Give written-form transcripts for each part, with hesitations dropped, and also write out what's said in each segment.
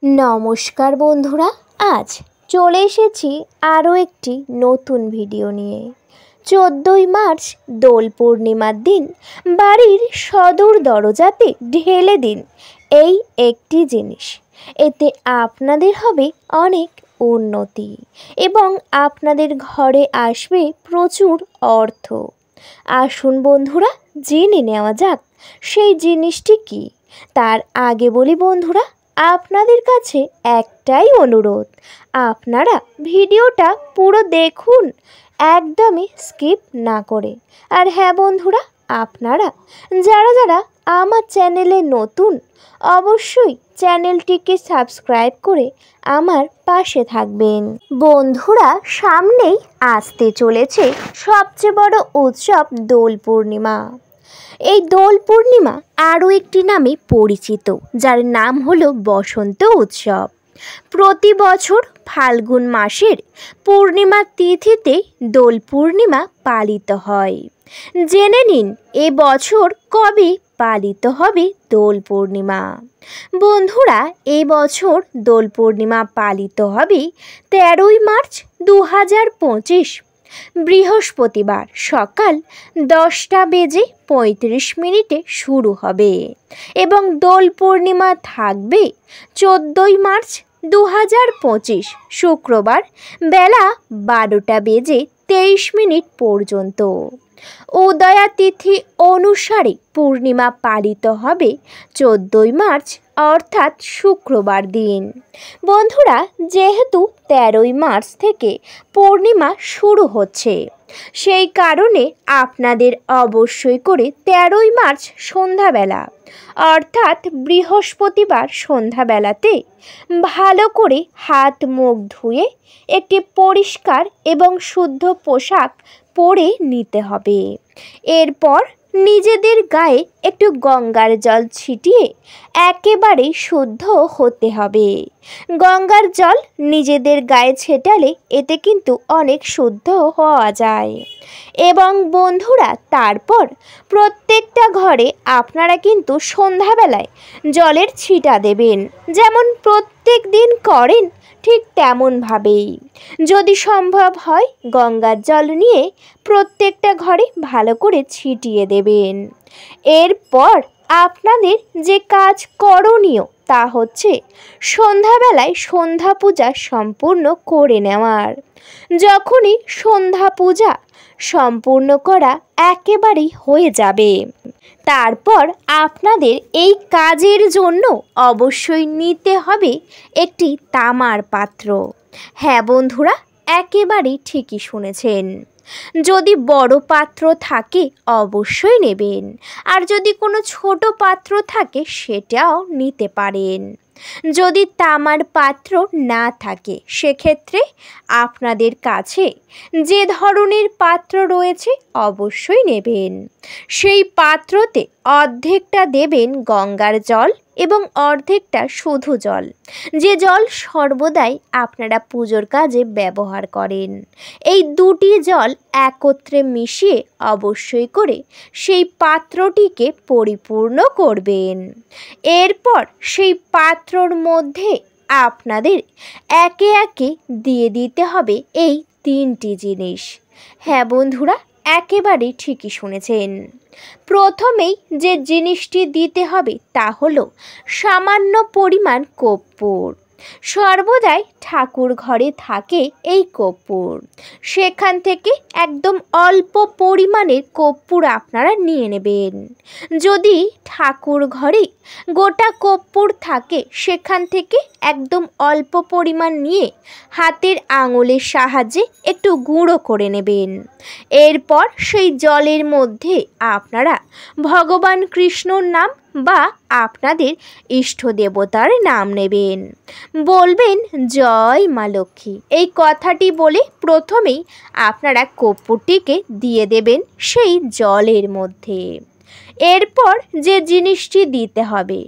নমস্কার বন্ধুরা, আজ চলে এসেছি আরও একটি নতুন ভিডিও নিয়ে। 14ই মার্চ দোল পূর্ণিমার দিন বাড়ির সদর দরজাতে ঢেলে দিন এই একটি জিনিস। এতে আপনাদের হবে অনেক উন্নতি এবং আপনাদের ঘরে আসবে প্রচুর অর্থ। আসুন বন্ধুরা, জেনে নেওয়া যাক সেই জিনিসটি কি। তার আগে বলি বন্ধুরা, আপনাদের কাছে একটাই অনুরোধ, আপনারা ভিডিওটা পুরো দেখুন, একদমই স্কিপ না করে। আর হ্যাঁ বন্ধুরা, আপনারা যারা আমার চ্যানেলে নতুন, অবশ্যই চ্যানেলটিকে সাবস্ক্রাইব করে আমার পাশে থাকবেন। বন্ধুরা, সামনেই আসতে চলেছে সবচেয়ে বড় উৎসব দোল পূর্ণিমা। এই দোল পূর্ণিমা আরও একটি নামে পরিচিত, যার নাম হলো বসন্ত উৎসব। প্রতি বছর ফাল্গুন মাসের পূর্ণিমা তিথিতে দোল পূর্ণিমা পালিত হয়। জেনে নিন এবছর কবে পালিত হবে দোল পূর্ণিমা। বন্ধুরা, এবছর দোল পূর্ণিমা পালিত হবে 13ই মার্চ 2025 বৃহস্পতিবার সকাল 10:35 শুরু হবে এবং দোল পূর্ণিমা থাকবে 14ই মার্চ 2025 শুক্রবার বেলা 12:23 পর্যন্ত। উদয়া তিথি অনুসারে পূর্ণিমা পালিত হবে 14ই মার্চ অর্থাৎ শুক্রবার দিন। বন্ধুরা, যেহেতু 13ই মার্চ থেকে পূর্ণিমা শুরু হচ্ছে, সেই কারণে আপনাদের অবশ্যই করে 13ই মার্চ সন্ধ্যাবেলা অর্থাৎ বৃহস্পতিবার সন্ধ্যাবেলাতে ভালো করে হাত মুখ ধুয়ে একটি পরিষ্কার এবং শুদ্ধ পোশাক পরে নিতে হবে। এরপর নিজেদের গায়ে একটু গঙ্গার জল ছিটিয়ে একেবারে শুদ্ধ হতে হবে। গঙ্গার জল নিজেদের গায়ে ছেটালে এতে কিন্তু অনেক শুদ্ধ হওয়া যায়। এবং বন্ধুরা, তারপর প্রত্যেকটা ঘরে আপনারা কিন্তু সন্ধ্যাবেলায় জলের ছিটা দেবেন, যেমন প্রত্যেক দিন করেন ঠিক তেমনভাবেই। যদি সম্ভব হয় গঙ্গার জল নিয়ে প্রত্যেকটা ঘরে ভালো করে ছিটিয়ে দেবেন। এরপর আপনাদের যে কাজ করণীয় তা হচ্ছে সন্ধ্যাবেলায় সন্ধ্যা পূজা সম্পূর্ণ করে নেওয়ার। যখনই সন্ধ্যা পূজা সম্পূর্ণ করা একেবারেই হয়ে যাবে, তারপর আপনাদের এই কাজের জন্য অবশ্যই নিতে হবে একটি তামার পাত্র। হ্যাঁ বন্ধুরা, একেবারেই ঠিকই শুনেছেন। যদি বড় পাত্র থাকে অবশ্যই নেবেন, আর যদি কোনো ছোট পাত্র থাকে সেটাও নিতে পারেন। যদি তামার পাত্র না থাকে সেক্ষেত্রে আপনাদের কাছে যে ধরনের পাত্র রয়েছে অবশ্যই নেবেন। সেই পাত্রতে অর্ধেকটা দেবেন গঙ্গার জল এবং অর্ধেকটা শুধু জল, যে জল সর্বদাই আপনারা পুজোর কাজে ব্যবহার করেন। এই দুটি জল একত্রে মিশিয়ে অবশ্যই করে সেই পাত্রটিকে পরিপূর্ণ করবেন। এরপর সেই পাত্রর মধ্যে আপনাদের একে একে দিয়ে দিতে হবে এই 3টি জিনিস। হ্যাঁ বন্ধুরা, একেবারেই ঠিকই শুনেছেন। প্রথমেই যে জিনিসটি দিতে হবে তা হলো সামান্য পরিমাণ কর্পূর। সর্বদাই ঠাকুর ঘরে থাকে এই কর্পূর, সেখান থেকে একদম অল্প পরিমাণের কর্পূর আপনারা নিয়ে নেবেন। যদি ঠাকুর ঘরে গোটা কর্পূর থাকে সেখান থেকে একদম অল্প পরিমাণ নিয়ে হাতের আঙুলের সাহায্যে একটু গুঁড়ো করে নেবেন। এরপর সেই জলের মধ্যে আপনারা ভগবান কৃষ্ণর নাম বা আপনাদের ইষ্ট দেবতার নাম নেবেন। বলবেন জয় মা লক্ষ্মী, এই কথাটি বলে প্রথমেই আপনারা কর্পূরটিকে দিয়ে দেবেন সেই জলের মধ্যে। এরপর যে জিনিসটি দিতে হবে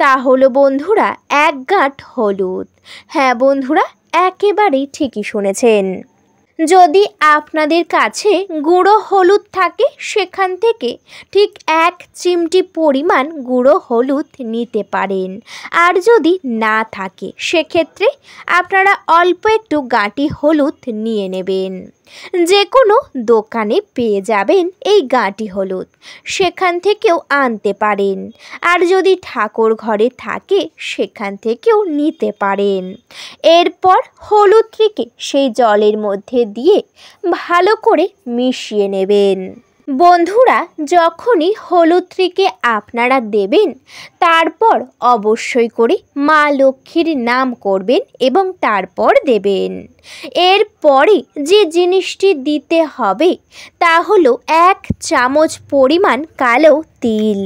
তা হলো বন্ধুরা 1 গাঁট হলুদ। হ্যাঁ বন্ধুরা, একেবারেই ঠিকই শুনেছেন। যদি আপনাদের কাছে গুঁড়ো হলুদ থাকে সেখান থেকে ঠিক 1 চিমটি পরিমাণ গুঁড়ো হলুদ নিতে পারেন। আর যদি না থাকে সেক্ষেত্রে আপনারা অল্প একটু গাঁটি হলুদ নিয়ে নেবেন। যে কোনো দোকানে পেয়ে যাবেন এই গাঁটি হলুদ, সেখান থেকেও আনতে পারেন। আর যদি ঠাকুর ঘরে থাকে সেখান থেকেও নিতে পারেন। এরপর হলুদটিকে সেই জলের মধ্যে দিয়ে ভালো করে মিশিয়ে নেবেন। বন্ধুরা, যখনই হলুদটিকে আপনারা দেবেন তারপর অবশ্যই করে মা লক্ষ্মীর নাম করবেন এবং তারপর দেবেন। এরপরে যে জিনিসটি দিতে হবে তা হলো 1 চামচ পরিমাণ কালো তিল।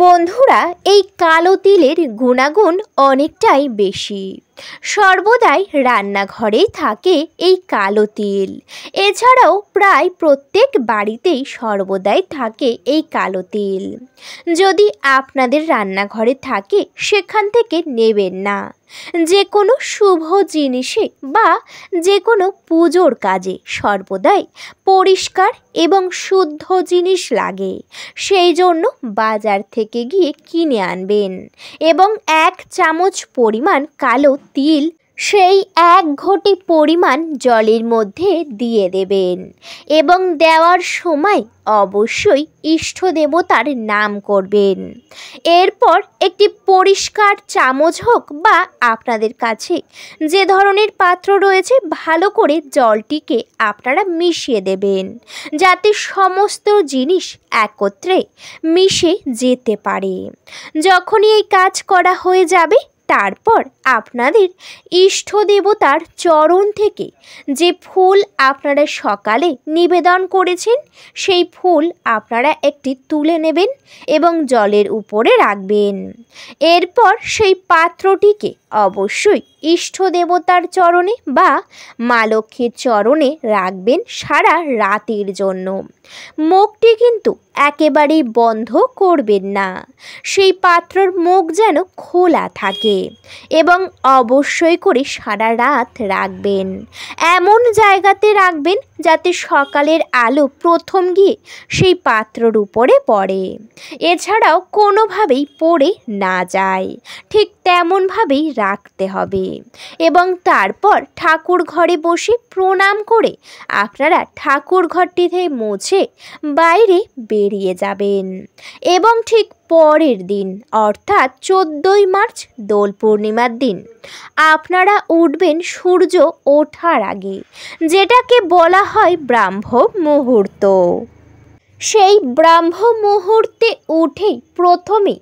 বন্ধুরা, এই কালো তিলের গুণাগুণ অনেকটাই বেশি। সর্বদাই রান্নাঘরেই থাকে এই কালো তিল। এছাড়াও প্রায় প্রত্যেক বাড়িতেই সর্বদাই থাকে এই কালো তিল। যদি আপনাদের রান্নাঘরে থাকে সেখান থেকে নেবেন না। যে কোনো শুভ জিনিসে বা যে কোনো পুজোর কাজে সর্বদাই পরিষ্কার এবং শুদ্ধ জিনিস লাগে, সেই জন্য বাজার থেকে গিয়ে কিনে আনবেন এবং 1 চামচ পরিমাণ কালো তিল সেই 1 ঘটি পরিমাণ জলের মধ্যে দিয়ে দেবেন এবং দেওয়ার সময় অবশ্যই ইষ্ট দেবতার নাম করবেন। এরপর একটি পরিষ্কার চামচ হোক বা আপনাদের কাছে যে ধরনের পাত্র রয়েছে ভালো করে জলটিকে আপনারা মিশিয়ে দেবেন যাতে সমস্ত জিনিস একত্রে মিশে যেতে পারে। যখনই এই কাজ করা হয়ে যাবে তারপর আপনাদের ইষ্ট দেবতার চরণ থেকে যে ফুল আপনারা সকালে নিবেদন করেছেন সেই ফুল আপনারা একটি তুলে নেবেন এবং জলের উপরে রাখবেন। এরপর সেই পাত্রটিকে অবশ্যই ইষ্ট দেবতার চরণে বা মা লক্ষ্মীর চরণে রাখবেন সারা রাতের জন্য। মুখটি কিন্তু একেবারেই বন্ধ করবেন না, সেই পাত্রর মুখ যেন খোলা থাকে এবং অবশ্যই করে সারা রাত রাখবেন। এমন জায়গাতে রাখবেন যাতে সকালের আলো প্রথম গিয়ে সেই পাত্রর উপরে পড়ে, এছাড়াও কোনোভাবেই পড়ে না যায়, ঠিক তেমনভাবেই রাখতে হবে। এবং তারপর ঠাকুর ঘরে বসে প্রণাম করে আপনারা ঠাকুর ঘরটিতে মুছে বাইরে বেরিয়ে যাবেন এবং ঠিক পরের দিন অর্থাৎ 14ই মার্চ দোল পূর্ণিমার দিন আপনারা উঠবেন সূর্য ওঠার আগে, যেটাকে বলা হয় ব্রাহ্ম মুহূর্ত। সেই ব্রাহ্ম মুহূর্তে উঠেই প্রথমে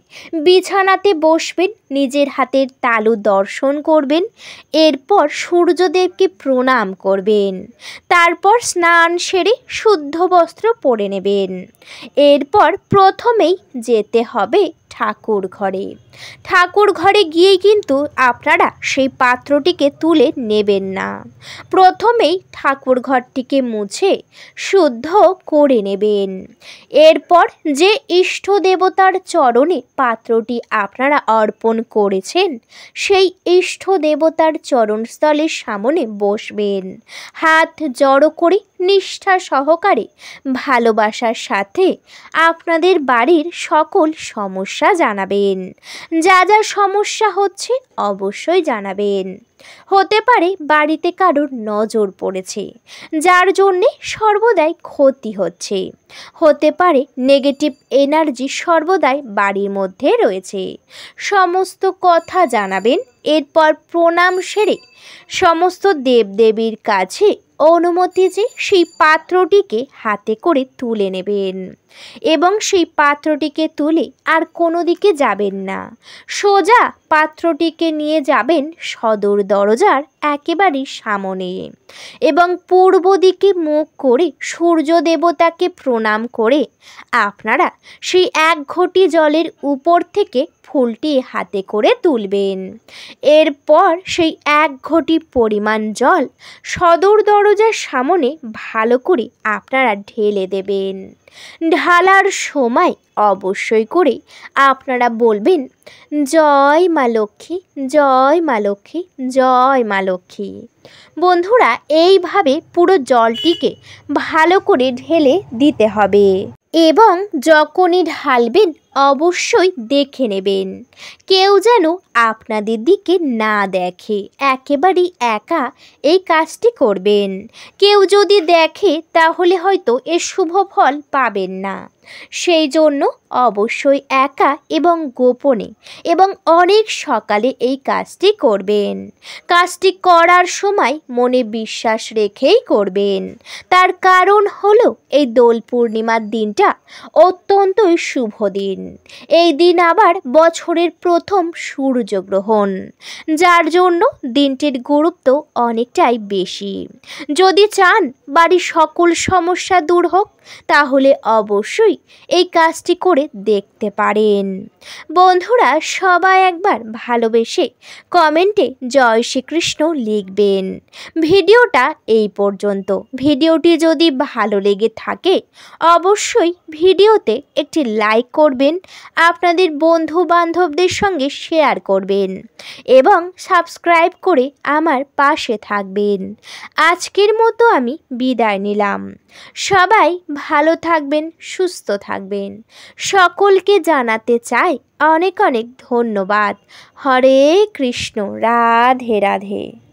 বিছানাতে বসবেন, নিজের হাতের তালু দর্শন করবেন, এরপর সূর্যদেবকে প্রণাম করবেন, তারপর স্নান সেরে শুদ্ধ বস্ত্র পরে নেবেন। এরপর প্রথমেই যেতে হবে ঠাকুর ঘরে। ঠাকুর ঘরে গিয়েই কিন্তু আপনারা সেই পাত্রটিকে তুলে নেবেন না, প্রথমেই ঠাকুর ঘরটিকে মুছে শুদ্ধ করে নেবেন। এরপর যে ইষ্ট দেবতার চরণে পাত্রটি আপনারা অর্পণ করেছেন সেই ইষ্ট দেবতার চরণস্থলের সামনে বসবেন, হাত জড়ো করে নিষ্ঠা সহকারে ভালোবাসার সাথে আপনাদের বাড়ির সকল সমস্যা জানাবেন। যা যা সমস্যা হচ্ছে অবশ্যই জানাবেন। হতে পারে বাড়িতে কারোর নজর পড়েছে যার জন্যে সর্বদাই ক্ষতি হচ্ছে, হতে পারে নেগেটিভ এনার্জি সর্বদাই বাড়ির মধ্যে রয়েছে, সমস্ত কথা জানাবেন। এরপর প্রণাম সেরে সমস্ত দেবদেবীর কাছে অনুমতি যে সেই পাত্রটিকে হাতে করে তুলে নেবেন এবং সেই পাত্রটিকে তুলে আর কোনো দিকে যাবেন না, সোজা পাত্রটিকে নিয়ে যাবেন সদর দরজার একেবারে সামনে এবং পূর্ব দিকে মুখ করে সূর্য দেবতাকে প্রণাম করে আপনারা সেই 1 ঘটি জলের উপর থেকে ফুলটি হাতে করে তুলবেন। এরপর সেই 1 ঘটি পরিমাণ জল সদর দরজার সামনে ভালো করে আপনারা ঢেলে দেবেন। ঢালার সময় অবশ্যই করে আপনারা বলবেন জয় মা লক্ষ্মী, জয় মা লক্ষ্মী, জয় মা লক্ষ্মী। বন্ধুরা, এইভাবে পুরো জলটিকে ভালো করে ঢেলে দিতে হবে এবং যখনই ঢালবেন অবশ্যই দেখে নেবেন কেউ যেন আপনাদের দিকে না দেখে। একেবারেই একা এই কাজটি করবেন। কেউ যদি দেখে তাহলে হয়তো এর শুভ ফল পাবেন না। সেই জন্য অবশ্যই একা এবং গোপনে এবং অনেক সকালে এই কাজটি করবেন। কাজটি করার সময় মনে বিশ্বাস রেখেই করবেন। তার কারণ হলো এই দোল পূর্ণিমার দিনটা অত্যন্তই শুভ দিন। এই দিন আবার বছরের প্রথম সূর্যগ্রহণ, যার জন্য দিনটির গুরুত্ব অনেকটাই বেশি। যদি চান বাড়ির সকল সমস্যা দূর হোক তাহলে অবশ্যই এই কাজটি করে দেখতে পারেন। বন্ধুরা, সবাই একবার ভালোবেসে কমেন্টে জয় শ্রীকৃষ্ণ লিখবেন। ভিডিওটা এই পর্যন্ত। ভিডিওটি যদি ভালো লেগে থাকে অবশ্যই ভিডিওতে একটি লাইক করবেন, আপনাদের বন্ধু বান্ধবদের সঙ্গে শেয়ার করবেন এবং সাবস্ক্রাইব করে আমার পাশে থাকবেন। আজকের মতো আমি বিদায় নিলাম। সবাই ভালো থাকবেন, সুস্থ থাকবেন। সকলকে জানাতে চাই অনেক অনেক ধন্যবাদ। হরে কৃষ্ণ, রাধে রাধে।